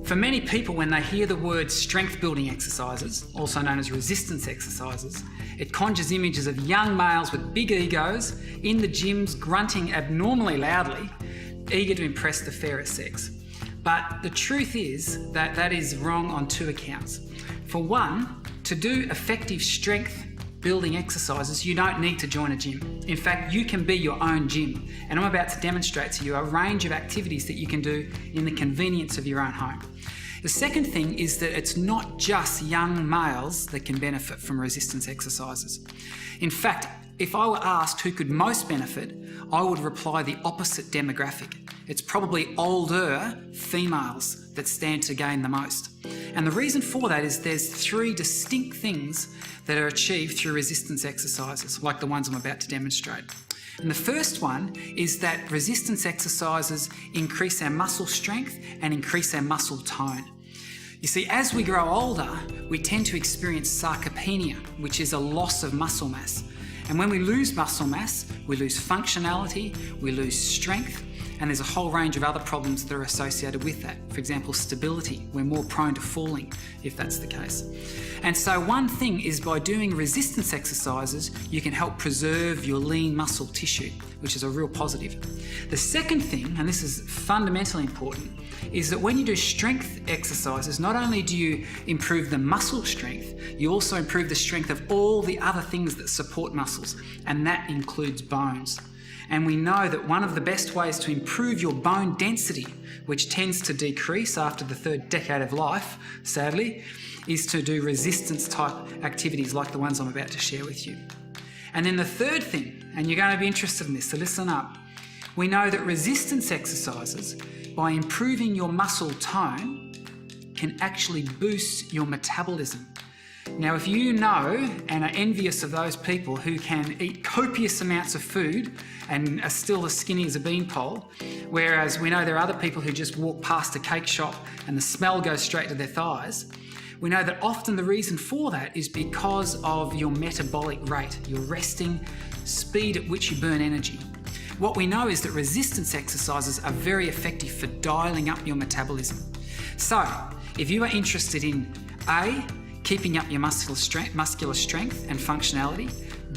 For many people, when they hear the word strength building exercises, also known as resistance exercises, it conjures images of young males with big egos in the gyms grunting abnormally loudly, eager to impress the fairer sex. But the truth is that that is wrong on two accounts. For one, to do effective strength building exercises, you don't need to join a gym. In fact, you can be your own gym. And I'm about to demonstrate to you a range of activities that you can do in the convenience of your own home. The second thing is that it's not just young males that can benefit from resistance exercises. In fact, if I were asked who could most benefit, I would reply the opposite demographic. It's probably older females that stand to gain the most. And the reason for that is there's three distinct things that are achieved through resistance exercises, like the ones I'm about to demonstrate. And the first one is that resistance exercises increase our muscle strength and increase our muscle tone. You see, as we grow older, we tend to experience sarcopenia, which is a loss of muscle mass. And when we lose muscle mass, we lose functionality, we lose strength, and there's a whole range of other problems that are associated with that. For example, stability. We're more prone to falling if that's the case. And so one thing is by doing resistance exercises, you can help preserve your lean muscle tissue, which is a real positive. The second thing, and this is fundamentally important, is that when you do strength exercises, not only do you improve the muscle strength, you also improve the strength of all the other things that support muscles, and that includes bones. And we know that one of the best ways to improve your bone density, which tends to decrease after the third decade of life, sadly, is to do resistance type activities like the ones I'm about to share with you. And then the third thing, and you're going to be interested in this, so listen up. We know that resistance exercises, by improving your muscle tone, can actually boost your metabolism. Now, if you know and are envious of those people who can eat copious amounts of food and are still as skinny as a beanpole, whereas we know there are other people who just walk past a cake shop and the smell goes straight to their thighs, we know that often the reason for that is because of your metabolic rate, your resting speed at which you burn energy. What we know is that resistance exercises are very effective for dialing up your metabolism. So, if you are interested in A, keeping up your muscular strength and functionality,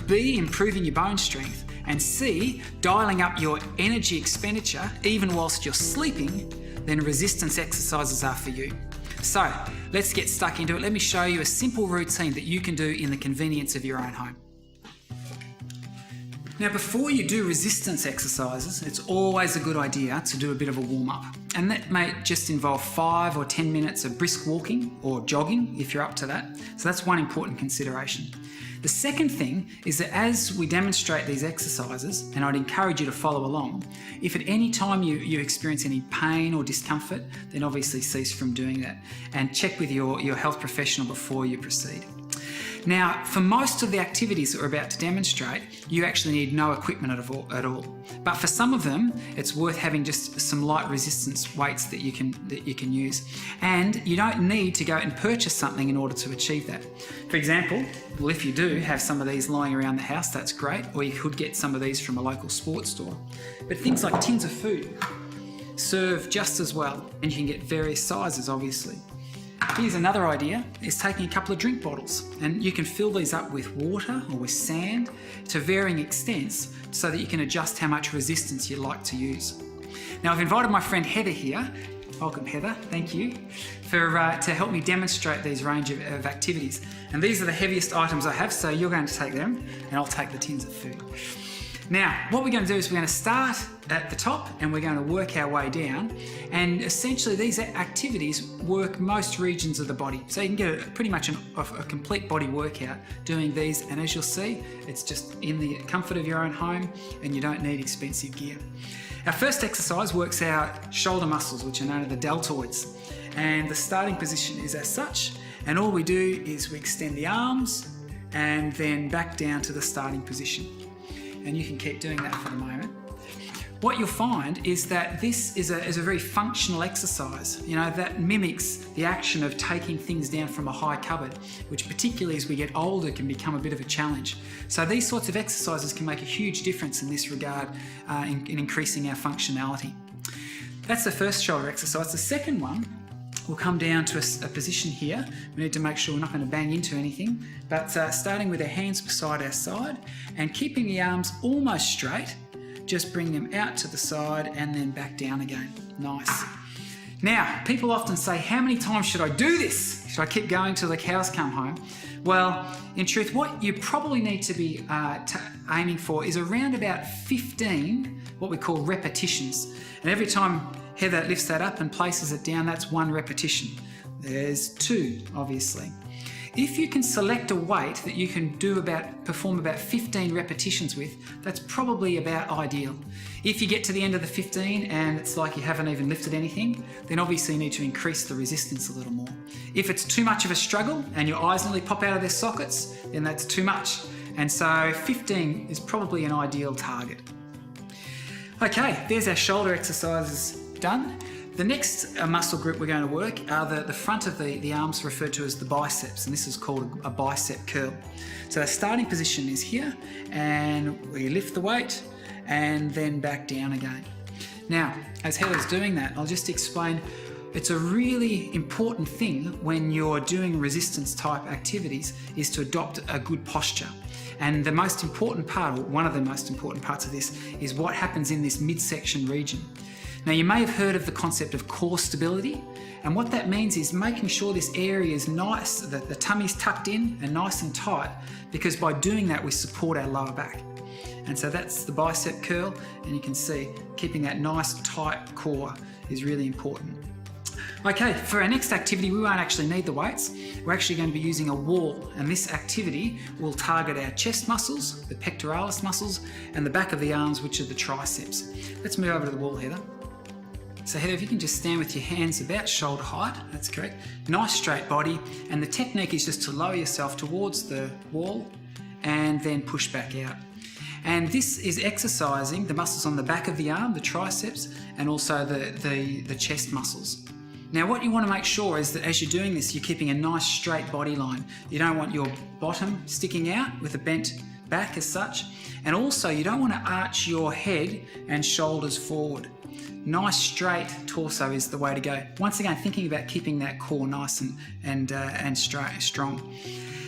B, improving your bone strength, and C, dialing up your energy expenditure even whilst you're sleeping, then resistance exercises are for you. So let's get stuck into it. Let me show you a simple routine that you can do in the convenience of your own home. Now, before you do resistance exercises, it's always a good idea to do a bit of a warm-up. And that may just involve 5 or 10 minutes of brisk walking or jogging if you're up to that. So that's one important consideration. The second thing is that as we demonstrate these exercises, and I'd encourage you to follow along, if at any time you experience any pain or discomfort, then obviously cease from doing that and check with your health professional before you proceed. Now, for most of the activities that we're about to demonstrate, you actually need no equipment at all. But for some of them, it's worth having just some light resistance weights that you can use. And you don't need to go out and purchase something in order to achieve that. For example, well, if you do have some of these lying around the house, that's great, or you could get some of these from a local sports store. But things like tins of food serve just as well, and you can get various sizes, obviously. Here's another idea, is taking a couple of drink bottles, and you can fill these up with water or with sand to varying extents so that you can adjust how much resistance you'd like to use. Now, I've invited my friend Heather here. Welcome, Heather, thank you, to help me demonstrate these range of activities. And these are the heaviest items I have, so you're going to take them and I'll take the tins of food. Now, what we're going to do is we're going to start at the top and we're going to work our way down. And essentially these activities work most regions of the body. So you can get pretty much a complete body workout doing these. And as you'll see, it's just in the comfort of your own home and you don't need expensive gear. Our first exercise works our shoulder muscles, which are known as the deltoids. And the starting position is as such. And all we do is we extend the arms and then back down to the starting position. And you can keep doing that for the moment. What you'll find is that this is a very functional exercise, that mimics the action of taking things down from a high cupboard, which particularly as we get older can become a bit of a challenge. So these sorts of exercises can make a huge difference in this regard in increasing our functionality. That's the first shoulder exercise. The second one we'll come down to a position here. We need to make sure we're not going to bang into anything, but starting with our hands beside our side and keeping the arms almost straight, just bring them out to the side and then back down again. Nice. Now, people often say, how many times should I do this? Should I keep going till the cows come home? Well, in truth, what you probably need to be aiming for is around about 15, what we call repetitions. And every time Heather lifts that up and places it down, that's 1 repetition. There's 2, obviously. If you can select a weight that you can perform about 15 repetitions with, that's probably about ideal. If you get to the end of the 15 and it's like you haven't even lifted anything, then obviously you need to increase the resistance a little more. If it's too much of a struggle and your eyes nearly pop out of their sockets, then that's too much. And so 15 is probably an ideal target. Okay, there's our shoulder exercises done. The next muscle group we're going to work are the front of the arms referred to as the biceps, and this is called a bicep curl. So our starting position is here, and we lift the weight and then back down again. Now, as Heather's doing that, I'll just explain it's a really important thing when you're doing resistance type activities is to adopt a good posture. And the most important part, or one of the most important parts of this, is what happens in this midsection region. Now, you may have heard of the concept of core stability, and what that means is making sure this area is nice, that the tummy's tucked in and nice and tight, because by doing that we support our lower back. And so that's the bicep curl, and you can see keeping that nice tight core is really important. Okay, for our next activity we won't actually need the weights. We're actually going to be using a wall, and this activity will target our chest muscles, the pectoralis muscles, and the back of the arms, which are the triceps. Let's move over to the wall, Heather. So Heather, if you can just stand with your hands about shoulder height, that's correct. Nice straight body, and the technique is just to lower yourself towards the wall and then push back out. And this is exercising the muscles on the back of the arm, the triceps, and also the chest muscles. Now what you want to make sure is that as you're doing this, you're keeping a nice straight body line. You don't want your bottom sticking out with a bent back as such, and also you don't want to arch your head and shoulders forward. Nice straight torso is the way to go. Once again, thinking about keeping that core nice and strong.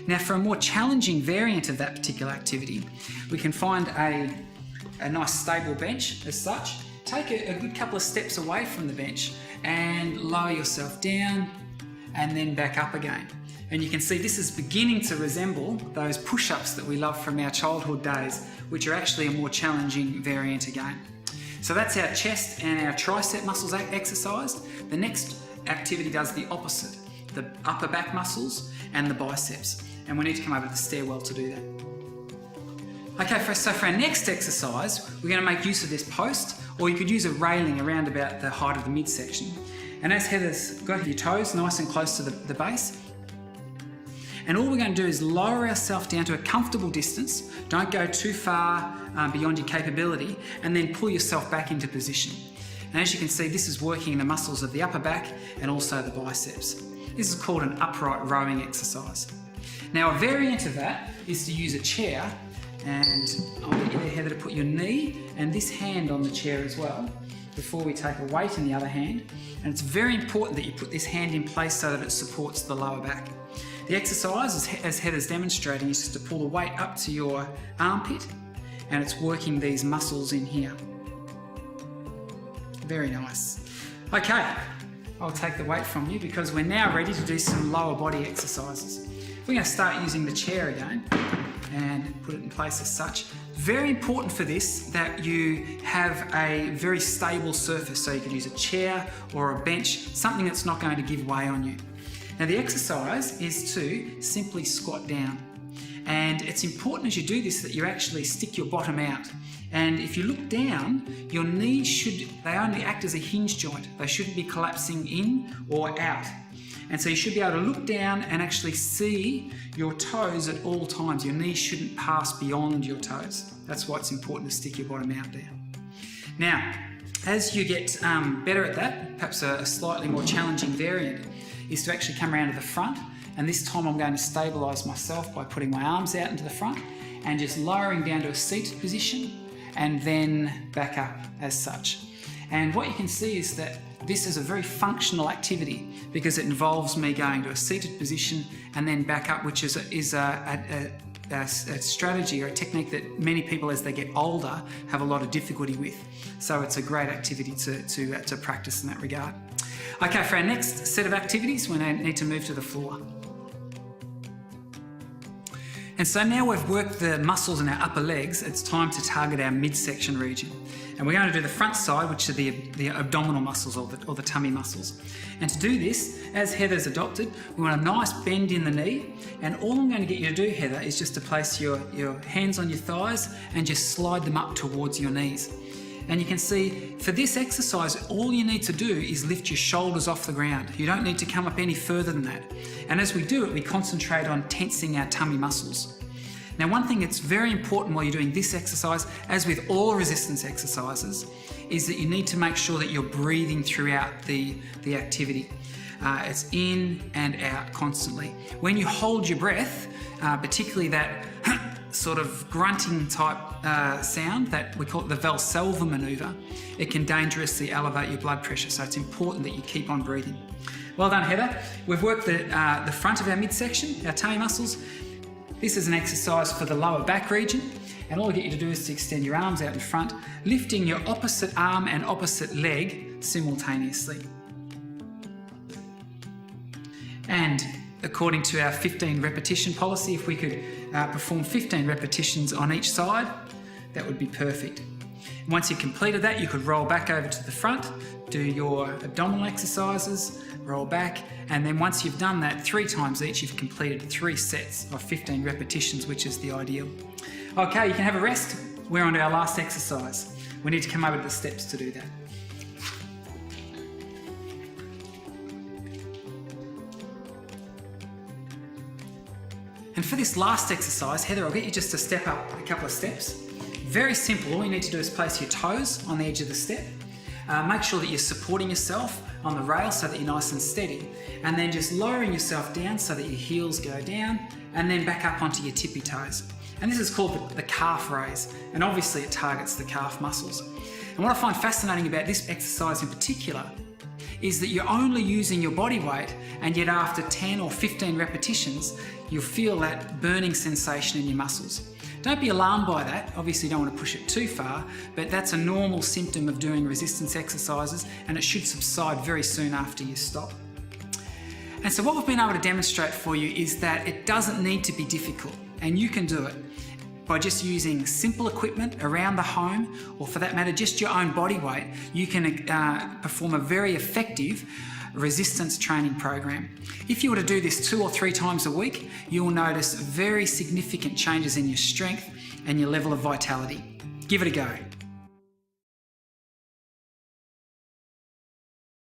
Now, for a more challenging variant of that particular activity, we can find a nice stable bench as such. Take a good couple of steps away from the bench and lower yourself down and then back up again. And you can see this is beginning to resemble those push-ups that we love from our childhood days, which are actually a more challenging variant again. So that's our chest and our tricep muscles exercised. The next activity does the opposite, the upper back muscles and the biceps. And we need to come over the stairwell to do that. Okay, so for our next exercise, we're going to make use of this post, or you could use a railing around about the height of the midsection. And as Heather's got your toes nice and close to the base, and all we're going to do is lower ourselves down to a comfortable distance. Don't go too far beyond your capability, and then pull yourself back into position. And as you can see, this is working the muscles of the upper back and also the biceps. This is called an upright rowing exercise. Now, a variant of that is to use a chair, and I'll get you there, Heather, to put your knee and this hand on the chair as well before we take a weight in the other hand. And it's very important that you put this hand in place so that it supports the lower back. The exercise, as Heather's demonstrating, is just to pull the weight up to your armpit, and it's working these muscles in here. Very nice. Okay, I'll take the weight from you because we're now ready to do some lower body exercises. We're going to start using the chair again and put it in place as such. Very important for this that you have a very stable surface, so you could use a chair or a bench, something that's not going to give way on you. Now the exercise is to simply squat down, and it's important as you do this that you actually stick your bottom out. And if you look down, your knees they only act as a hinge joint. They shouldn't be collapsing in or out. And so you should be able to look down and actually see your toes at all times. Your knees shouldn't pass beyond your toes. That's why it's important to stick your bottom out there. Now, as you get better at that, perhaps a slightly more challenging variant is to actually come around to the front, and this time I'm going to stabilise myself by putting my arms out into the front and just lowering down to a seated position and then back up as such. And what you can see is that this is a very functional activity because it involves me going to a seated position and then back up, which is a strategy or a technique that many people as they get older have a lot of difficulty with. So it's a great activity to practice in that regard. Okay, for our next set of activities, we need to move to the floor. And so now we've worked the muscles in our upper legs, it's time to target our midsection region. And we're going to do the front side, which are the abdominal muscles or the tummy muscles. And to do this, as Heather's adopted, we want a nice bend in the knee. And all I'm going to get you to do, Heather, is just to place your hands on your thighs and just slide them up towards your knees. And you can see for this exercise, all you need to do is lift your shoulders off the ground. You don't need to come up any further than that. And as we do it, we concentrate on tensing our tummy muscles. Now, one thing that's very important while you're doing this exercise, as with all resistance exercises, is that you need to make sure that you're breathing throughout the activity. It's in and out constantly. When you hold your breath, particularly that sort of grunting type sound that we call it the Valsalva maneuver, it can dangerously elevate your blood pressure. So it's important that you keep on breathing. Well done, Heather. We've worked the front of our midsection, our tummy muscles. This is an exercise for the lower back region, and all I get you to do is to extend your arms out in front, lifting your opposite arm and opposite leg simultaneously. And according to our 15 repetition policy, if we could perform 15 repetitions on each side, that would be perfect. Once you've completed that, you could roll back over to the front, do your abdominal exercises, roll back, and then once you've done that 3 times each, you've completed 3 sets of 15 repetitions, which is the ideal. Okay, you can have a rest. We're on to our last exercise. We need to come over to the steps to do that. And for this last exercise, Heather, I'll get you just to step up a couple of steps. Very simple. All you need to do is place your toes on the edge of the step. Make sure that you're supporting yourself on the rail so that you're nice and steady, and then just lowering yourself down so that your heels go down and then back up onto your tippy toes. And this is called the calf raise, and obviously it targets the calf muscles. And what I find fascinating about this exercise in particular is that you're only using your body weight, and yet after 10 or 15 repetitions, you'll feel that burning sensation in your muscles. Don't be alarmed by that. Obviously you don't want to push it too far, but that's a normal symptom of doing resistance exercises, and it should subside very soon after you stop. And so what we've been able to demonstrate for you is that it doesn't need to be difficult, and you can do it by just using simple equipment around the home, or for that matter, just your own body weight. You can perform a very effective resistance training program. If you were to do this 2 or 3 times a week, you'll notice very significant changes in your strength and your level of vitality. Give it a go.